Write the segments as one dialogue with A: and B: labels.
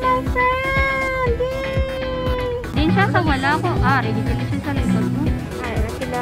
A: my friend! Yay! Din siya sa wala ko. Ready ka siya sa likod mo. Ay, sila.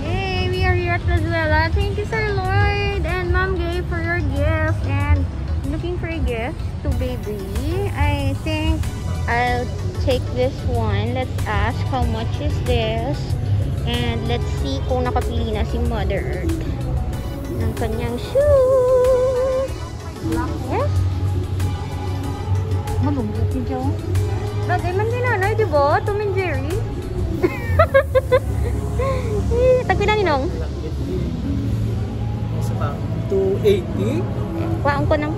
A: Hey, we are here at Venezuela. Thank you, Sir Lloyd and Mom Gay, for your gift. And I'm looking for a gift to baby. I think I'll take this one. Let's ask how much is this. And let's see kung nakapili na si Mother Earth ng kanyang shoes. Yes? Magumpot si Joe. Bagay man din nanay, di ba? Tom and Jerry. Tagpilan ni Nong?
B: Isa pa? 280?
A: Kuhaan ko nang.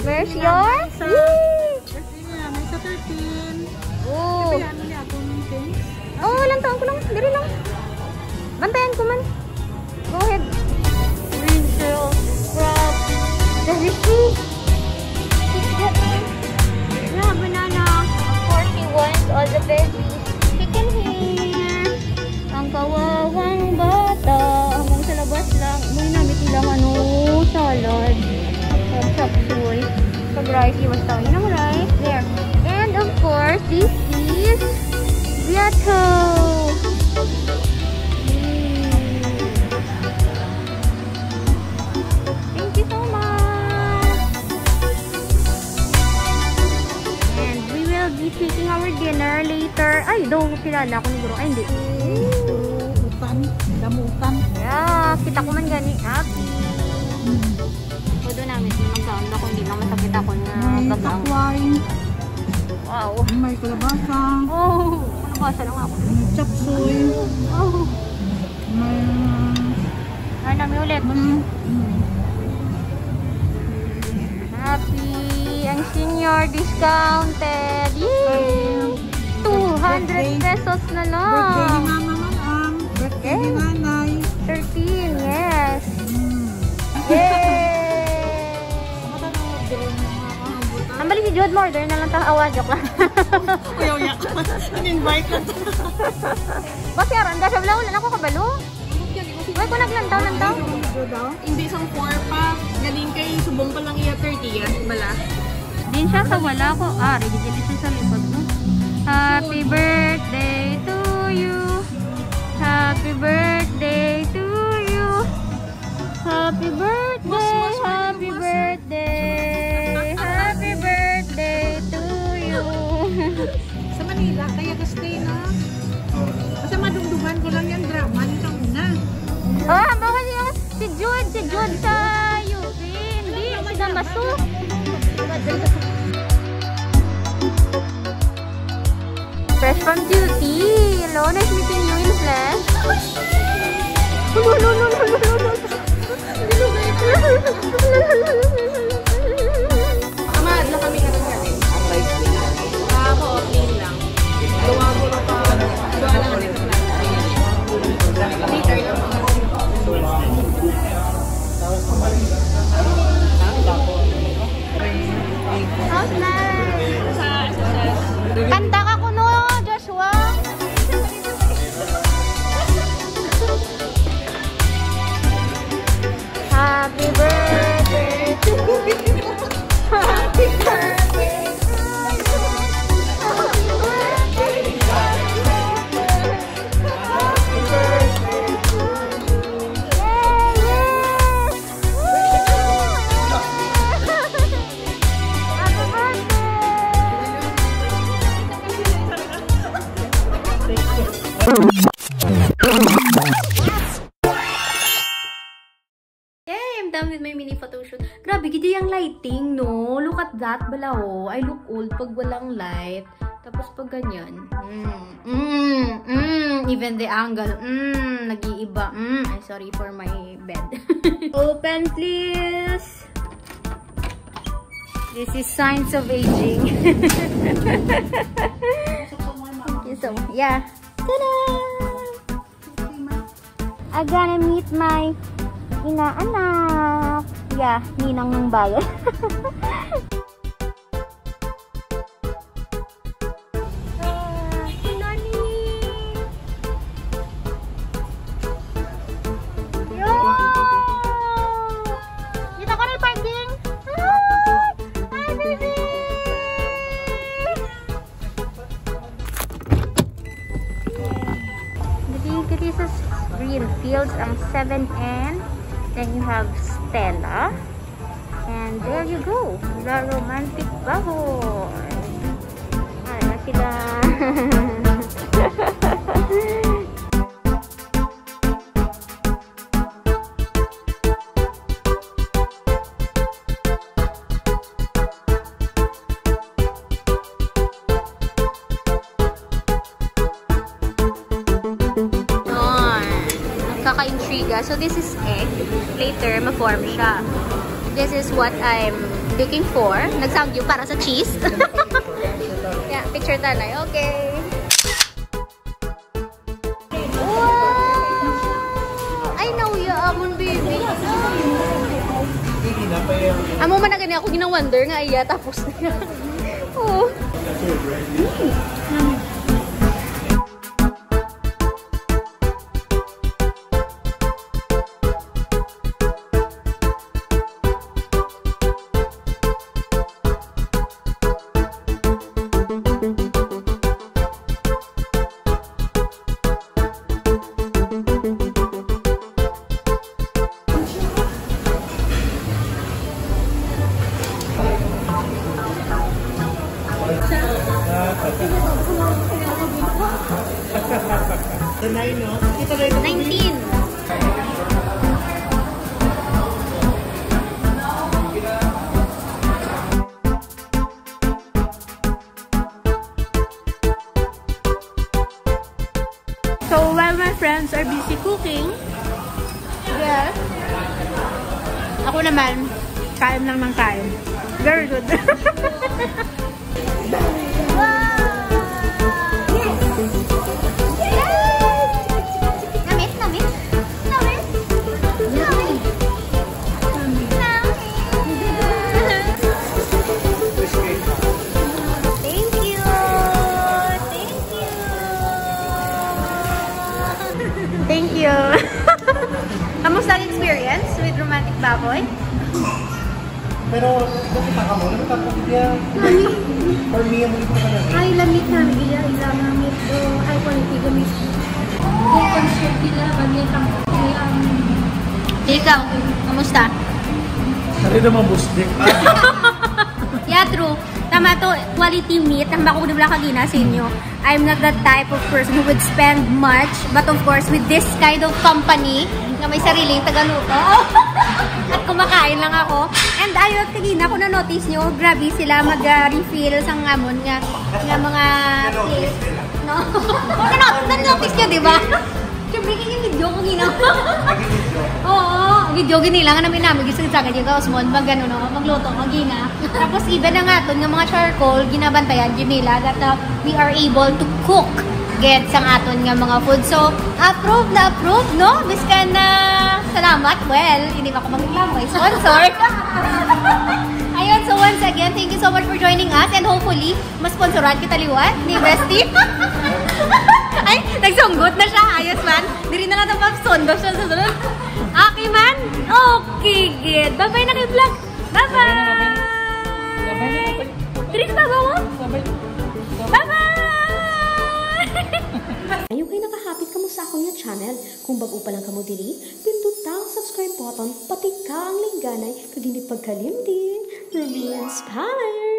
A: Where's yours?
C: May sa 13.
A: Oh.
C: Ano niya akong things?
A: Oh, ilang taon ko lang. Diri lang. Bantayan ko man. Go ahead. Green girl. Grab. Does it see? Yeah, banana. Of course, he wants all the veggies. Chicken here. Ang kawawang bata. Hanggang sa labas lang. May namit ilang salad. Chop suey. Pag rice, iwas tayo ng rice. There. And of course, this is Ghetto. Thank you so much. And we will be taking our dinner later. Ay, daw kilala ko ni Guro. Ay, hindi.
C: Damutan.
A: Yeah, kita ko man gani. Happy. Doon namin magkaon ako, hindi lang masakit ako na
C: may takway.
A: Wow.
C: May kalabasa.
A: Oh, kalabasa lang ako.
C: May chop suey.
A: Oh.
C: May
A: Ay, namin ulit. Happy. Ang senior discounted. Yay! 200 pesos na lang.
C: birthday ni Mama Malang. Birthday ni Nanay.
A: 13, yes. Yay! Ang balik si Jude Morder na lang awa, joke lang.
C: Kuya, in-invite lang.
A: Basi aron, dahil wala na ako kabalo. Uy, kung naglantaw.
C: Hindi isang 4-pack. Galing kay subong pa lang iya 30 yan. Bala.
A: Din siya sa wala ko. Ready siya sa likod mo. Happy birthday to you. Happy birthday to you. Happy birthday. Happy birthday. Happy birthday to you.
C: Sa Manila, kaya ka-stay na. Kasi madugdugan ko lang yung drama nito una.
A: Baka si Jude sa UP. Hindi, si Damaso. Fresh from duty. Hello, nice meeting you in flesh.
C: Tamad na kami na rin. Ako, opening lang. Gawa ko na pa. Gawa lang ang nito lang. Later lang.
A: How's nice? Kanta ka kuno, Joshua. I'm done with my mini photo shoot. Grabe, gidi yung lighting, no? Look at that, balaw. I look old pag walang light. Tapos pag ganyan. Even the angle. Nag-iiba. Ay, sorry for my bed. Open, please. This is signs of aging. Thank you so much. Yeah. Ta-da! I'm gonna meet my inaanak. Yeah, ninang ng bayan. Si Nani! Yo! Dito ko na yung parking! Hi, baby! This is Greenfields ang 7N. Then you have Stella. And there you go. The romantic baboy. Ay, na sila. Kaka-intriga. So this is egg. Later, ma-form siya. This is what I'm looking for. Nag-sound you para sa cheese. Yeah, picture talay. Okay. Wow! I know you, amon baby. Amo man na ganyan ako gina-wonder nga iya. Tapos na. Oh.
B: The 9, no?
A: 19. So while my friends are busy cooking, yes, ako naman, kain lang ng kain. Very good. Thank you. Kamusta ang experience with romantic baboy?
B: Pero, bakit ka mo? Ano ka po dia? For me, ang mga ka na.
D: Ay, lamit namin iya, ilang namit do, high quality gamit. Yung concept nila, ganyan kang
A: Ikaw, kamusta?
B: Sari naman busdik.
A: Yeah, true. Tama to, quality meat. Ang bako nila kagina sa inyo. I'm not that type of person who would spend much. But of course, with this kind of company, na may sariling tagaluto, at kumakain lang ako. And ayun, kagina ko na-notice nyo, grabe sila mag-refill sa ngamon nga mga place. No? Na-notice nyo, di ba? Siyempre, yung video ko ginawa. Oo, video ginila nga namin gisagid sa ganyan ka, Osmond, mag-ano, no? Magluto, magina. Tapos even na nga ito, ng mga charcoal, ginabantayan, ginila, that we are able to cook get sang aton nga mga food. So, approve na approve, no? Biskan na salamat. Well, hindi ba ako mag-reklamo, sponsor. Ayun, so once again, thank you so much for joining us and hopefully, mas-sponsoran kita liwat ni Bestie. Ay, nagsunggot na siya. Ayos man. Diri na lang tapos sondo siya sa sunod. Okay man? Okay, good. Bye-bye na kay vlog. Bye-bye! Diri na ba mo? Bye-bye!
D: Ayaw kayo nakahapit ka mo sa akong yung channel. Kung bago pa lang ka mo diri, pindot ang subscribe button, pati ka ang lingganay, kag hindi pagkalimtin. Ruby Inspired!